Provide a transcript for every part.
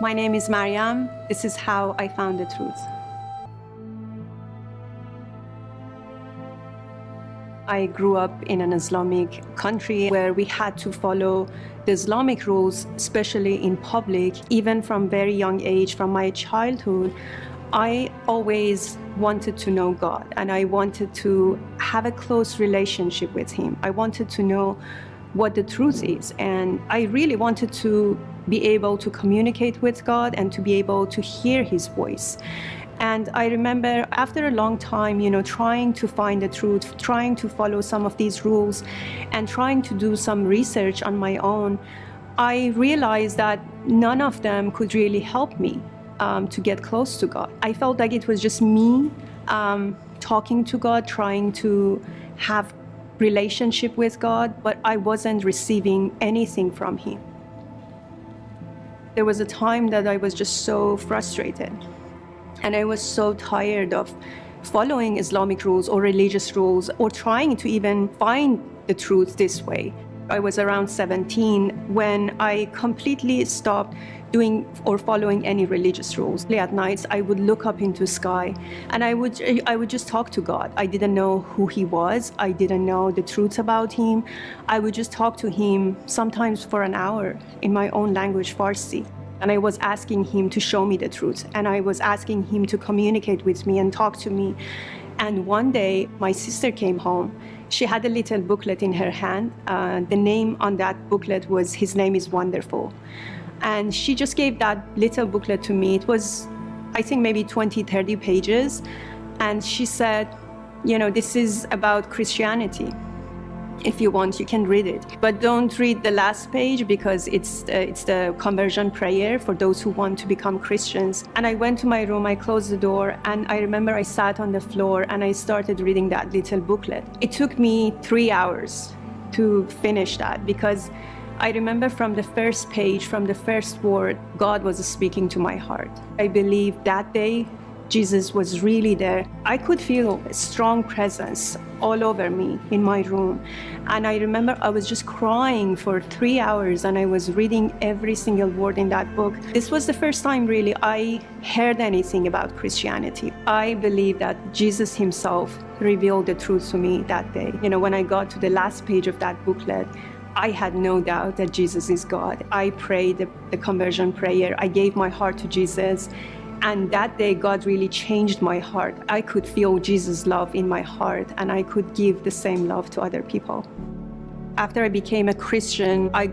My name is Mariam. This is how I found the truth. I grew up in an Islamic country where we had to follow the Islamic rules, especially in public. Even from very young age, from my childhood, I always wanted to know God, and I wanted to have a close relationship with Him. I wanted to know what the truth is, and I really wanted to be able to communicate with God and to be able to hear His voice. And I remember after a long time, trying to find the truth, trying to follow some of these rules and trying to do some research on my own, I realized that none of them could really help me to get close to God. I felt like it was just me talking to God, trying to have relationship with God, but I wasn't receiving anything from Him. There was a time that I was just so frustrated. And I was so tired of following Islamic rules or religious rules or trying to even find the truth this way. I was around 17 when I completely stopped doing or following any religious rules. At nights, I would look up into the sky and I would just talk to God. I didn't know who He was. I didn't know the truth about Him. I would just talk to Him sometimes for an hour in my own language, Farsi. And I was asking Him to show me the truth. And I was asking Him to communicate with me and talk to me. And one day, my sister came home. She had a little booklet in her hand. The name on that booklet was His Name is Wonderful. And she just gave that little booklet to me. It was, I think, maybe 20, 30 pages. And she said, this is about Christianity. If you want, you can read it. But don't read the last page because it's the conversion prayer for those who want to become Christians. And I went to my room, I closed the door, and I remember I sat on the floor and I started reading that little booklet. It took me 3 hours to finish that because I remember from the first page, from the first word, God was speaking to my heart. I believe that day, Jesus was really there. I could feel a strong presence all over me in my room. And I remember I was just crying for 3 hours and I was reading every single word in that book. This was the first time really I heard anything about Christianity. I believe that Jesus Himself revealed the truth to me that day. When I got to the last page of that booklet, I had no doubt that Jesus is God. I prayed the conversion prayer. I gave my heart to Jesus. And that day, God really changed my heart. I could feel Jesus' love in my heart, and I could give the same love to other people. After I became a Christian, I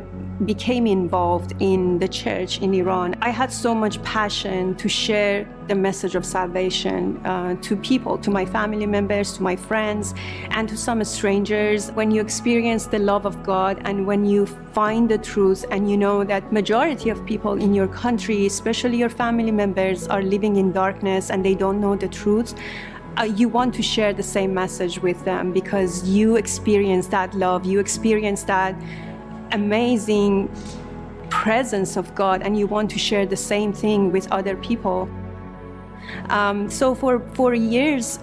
became involved in the church in Iran. I had so much passion to share the message of salvation to people, to my family members, to my friends, and to some strangers. When you experience the love of God and when you find the truth and you know that majority of people in your country, especially your family members, are living in darkness and they don't know the truth, you want to share the same message with them because you experience that love, you experience that amazing presence of God, and you want to share the same thing with other people. So for years,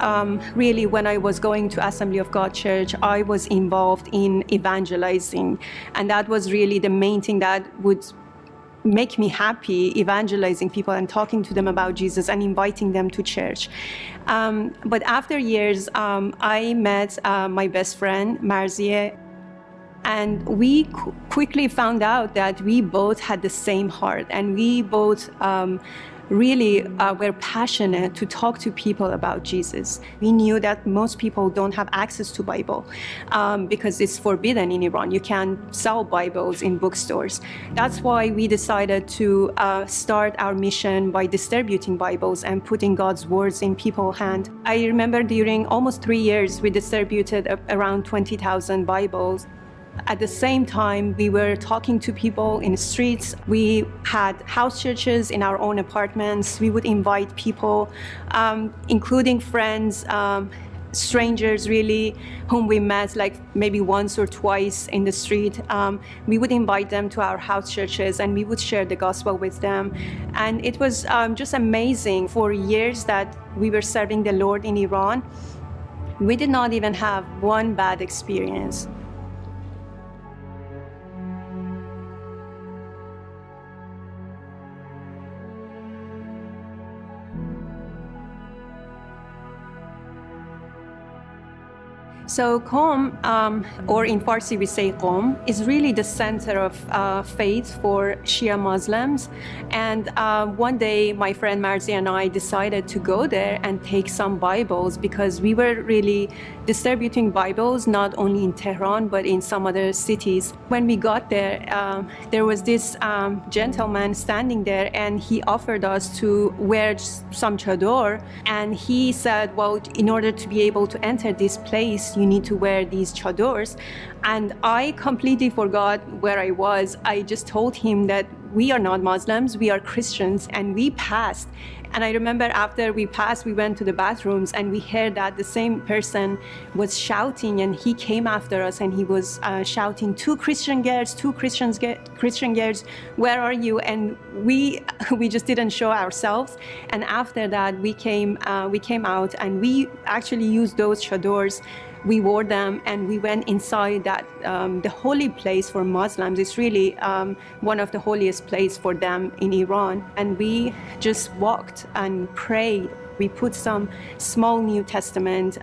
really, when I was going to Assembly of God Church, I was involved in evangelizing, and that was really the main thing that would make me happy, evangelizing people and talking to them about Jesus and inviting them to church. But after years, I met my best friend, Marzieh, and we quickly found out that we both had the same heart, and we both really were passionate to talk to people about Jesus. We knew that most people don't have access to Bible because it's forbidden in Iran. You can't sell Bibles in bookstores. That's why we decided to start our mission by distributing Bibles and putting God's words in people's hands. I remember during almost 3 years, we distributed around 20,000 Bibles. At the same time, we were talking to people in the streets. We had house churches in our own apartments. We would invite people, including friends, strangers really, whom we met like maybe once or twice in the street. We would invite them to our house churches and we would share the gospel with them. And it was just amazing. For years that we were serving the Lord in Iran, we did not even have one bad experience. So Qom, or in Farsi we say Qom, is really the center of faith for Shia Muslims. And one day my friend Marzi and I decided to go there and take some Bibles, because we were really distributing Bibles not only in Tehran but in some other cities. When we got there, there was this gentleman standing there, and he offered us to wear some chador, and he said, well, in order to be able to enter this place, you need to wear these chadors. And I completely forgot where I was. I just told him that we are not Muslims, we are Christians, and we passed. And I remember after we passed, we went to the bathrooms, and we heard that the same person was shouting, and he came after us, and he was shouting, two Christian girls, Christian girls, where are you? And we just didn't show ourselves. And after that, we came out, and we actually used those chadors. We wore them, and we went inside that, the holy place for Muslims. It's really one of the holiest places for them in Iran. And we just walked and prayed. We put some small New Testament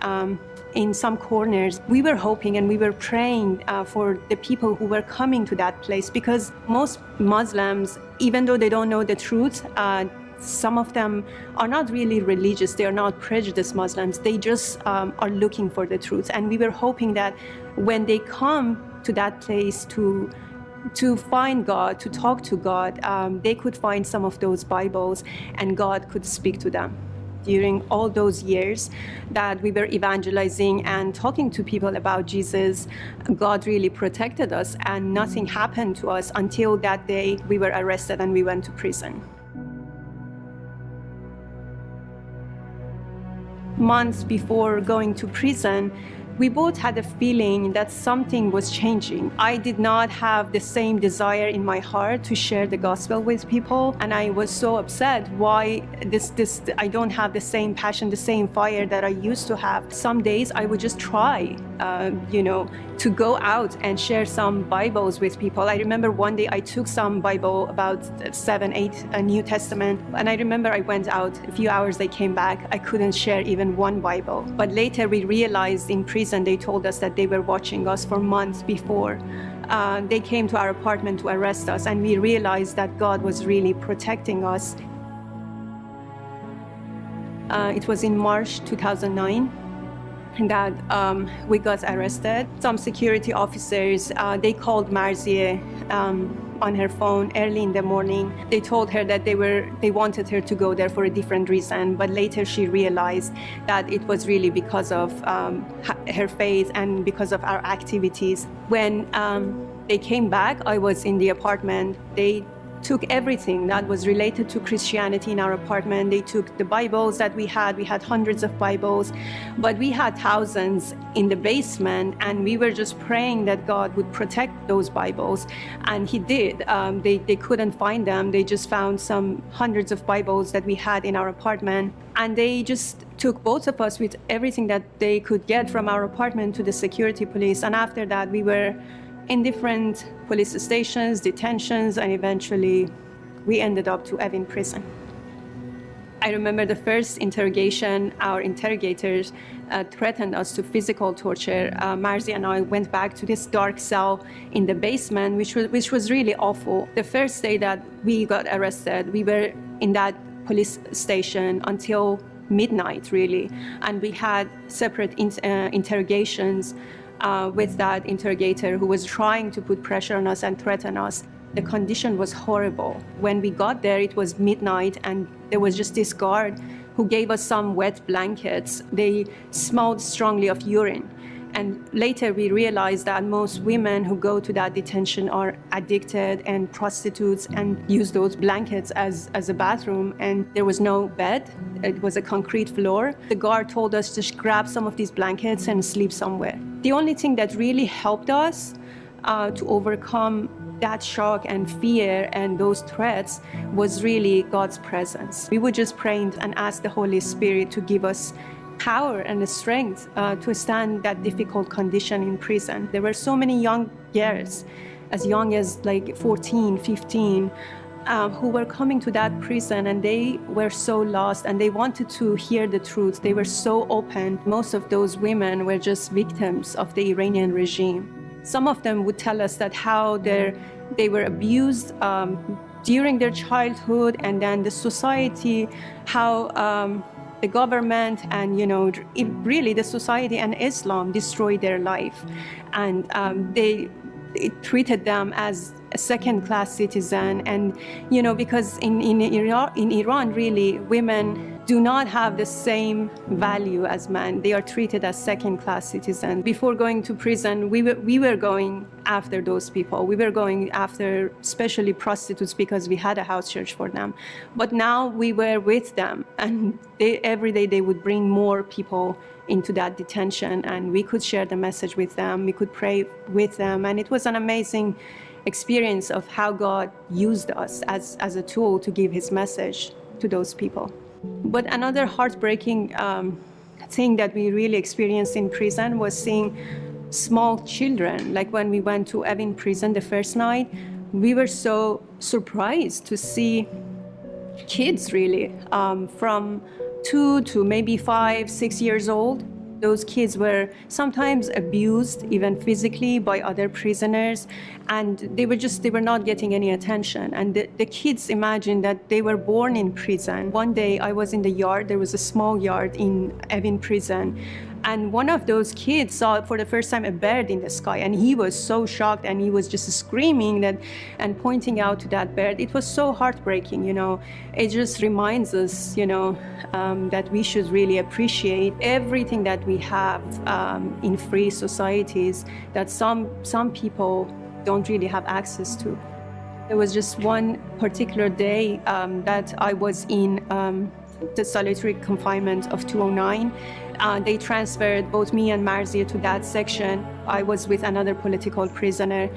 in some corners. We were hoping and we were praying for the people who were coming to that place, because most Muslims, even though they don't know the truth, some of them are not really religious, they are not prejudiced Muslims, they just are looking for the truth. And we were hoping that when they come to that place to find God, to talk to God, they could find some of those Bibles and God could speak to them. During all those years that we were evangelizing and talking to people about Jesus, God really protected us, and nothing happened to us until that day we were arrested and we went to prison. Months before going to prison, we both had a feeling that something was changing. I did not have the same desire in my heart to share the gospel with people, and I was so upset why I don't have the same passion, the same fire that I used to have. Some days I would just try, to go out and share some Bibles with people. I remember one day I took some Bible, about 7, 8 New Testament, and I remember I went out. A few hours I came back, I couldn't share even one Bible. But later we realized in prison, they told us that they were watching us for months before. They came to our apartment to arrest us, and we realized that God was really protecting us. It was in March 2009 that we got arrested. Some security officers, they called Marzieh on her phone early in the morning. They told her that they wanted her to go there for a different reason, but later she realized that it was really because of her faith and because of our activities. When they came back, I was in the apartment. They took everything that was related to Christianity in our apartment. They took the Bibles that we had. We had hundreds of Bibles, but we had thousands in the basement, and we were just praying that God would protect those Bibles, and He did. They couldn't find them. They just found some hundreds of Bibles that we had in our apartment, and they just took both of us with everything that they could get from our apartment to the security police. And after that, we were in different police stations, detentions, and eventually we ended up to Evin prison. I remember the first interrogation, our interrogators threatened us to physical torture. Marzi and I went back to this dark cell in the basement, which was really awful. The first day that we got arrested, we were in that police station until midnight, really, and we had separate interrogations with that interrogator who was trying to put pressure on us and threaten us. The condition was horrible. When we got there, it was midnight, and there was just this guard who gave us some wet blankets. They smelled strongly of urine. And later we realized that most women who go to that detention are addicted and prostitutes and use those blankets as a bathroom. And there was no bed. It was a concrete floor. The guard told us to grab some of these blankets and sleep somewhere. The only thing that really helped us to overcome that shock and fear and those threats was really God's presence. We would just pray and ask the Holy Spirit to give us power and the strength to stand that difficult condition in prison. There were so many young girls, as young as like 14, 15, who were coming to that prison, and they were so lost and they wanted to hear the truth. They were so open. Most of those women were just victims of the Iranian regime. Some of them would tell us that how they were abused during their childhood, and then the society, how the government and really the society and Islam destroyed their life, and it treated them as a second-class citizen. And because in Iran really women do not have the same value as men. They are treated as second-class citizens. Before going to prison, we were going after those people. We were going after especially prostitutes because we had a house church for them. But now we were with them, and every day they would bring more people into that detention, and we could share the message with them. We could pray with them, and it was an amazing experience of how God used us as a tool to give his message to those people. But another heartbreaking thing that we really experienced in prison was seeing small children. Like when we went to Evin prison the first night, we were so surprised to see kids really from 2 to maybe 5, 6 years old. Those kids were sometimes abused, even physically, by other prisoners, and they were not getting any attention. And the kids imagined that they were born in prison. One day I was in the yard. There was a small yard in Evin prison, and one of those kids saw for the first time a bird in the sky, and he was so shocked, and he was just screaming that and pointing out to that bird. It was so heartbreaking. It just reminds us that we should really appreciate everything that we have in free societies that some people don't really have access to. There was just one particular day that I was in the solitary confinement of 209. They transferred both me and Marzia to that section. I was with another political prisoner,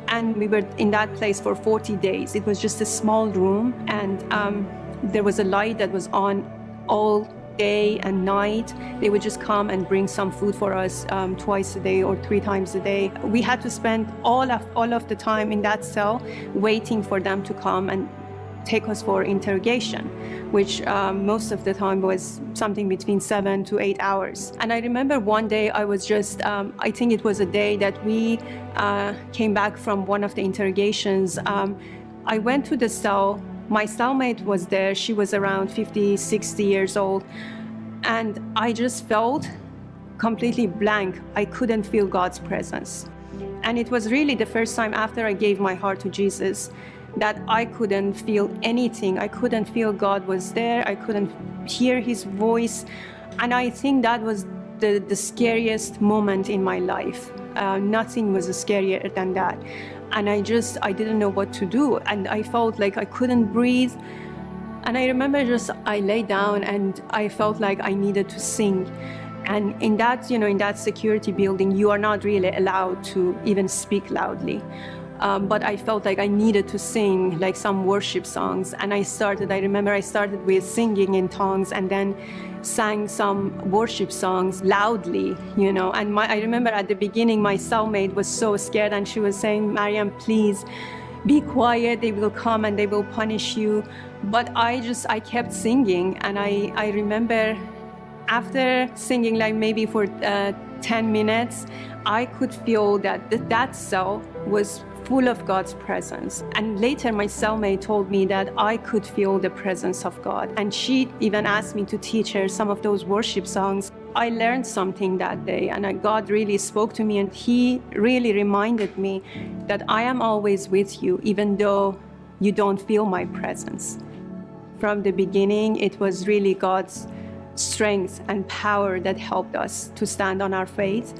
and we were in that place for 40 days. It was just a small room, and there was a light that was on all day and night. They would just come and bring some food for us twice a day or 3 times a day. We had to spend all of the time in that cell waiting for them to come and take us for interrogation, which most of the time was something between 7 to 8 hours. And I remember one day I was just, I think it was a day that we came back from one of the interrogations. I went to the cell. My cellmate was there. She was around 50, 60 years old. And I just felt completely blank. I couldn't feel God's presence. And it was really the first time after I gave my heart to Jesus that I couldn't feel anything. I couldn't feel God was there. I couldn't hear his voice. And I think that was the scariest moment in my life. Nothing was scarier than that. And I didn't know what to do. And I felt like I couldn't breathe. And I remember I lay down and I felt like I needed to sing. And in that, in that security building, you are not really allowed to even speak loudly. But I felt like I needed to sing like some worship songs. And I remember I started with singing in tongues and then sang some worship songs loudly, And I remember at the beginning, my cellmate was so scared and she was saying, "Mariam, please be quiet. They will come and they will punish you." But I kept singing. And I remember after singing like maybe for 10 minutes, I could feel that cell was full of God's presence. And later my cellmate told me that I could feel the presence of God. And she even asked me to teach her some of those worship songs. I learned something that day, and God really spoke to me, and he really reminded me that I am always with you, even though you don't feel my presence. From the beginning, it was really God's strength and power that helped us to stand on our faith.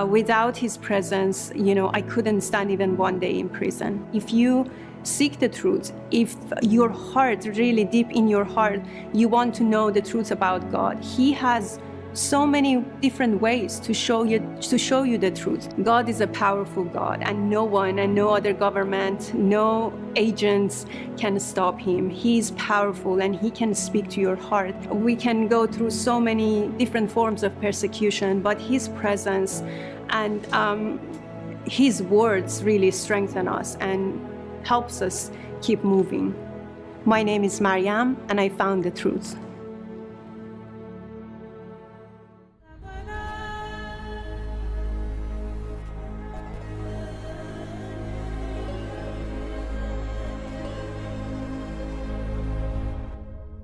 Without his presence, I couldn't stand even one day in prison. If you seek the truth, if your heart, really deep in your heart, you want to know the truth about God, he has so many different ways to show you the truth. God is a powerful God, and no one and no other government, no agents can stop him. He's powerful and he can speak to your heart. We can go through so many different forms of persecution, but his presence and his words really strengthen us and helps us keep moving. My name is Mariam, and I found the truth.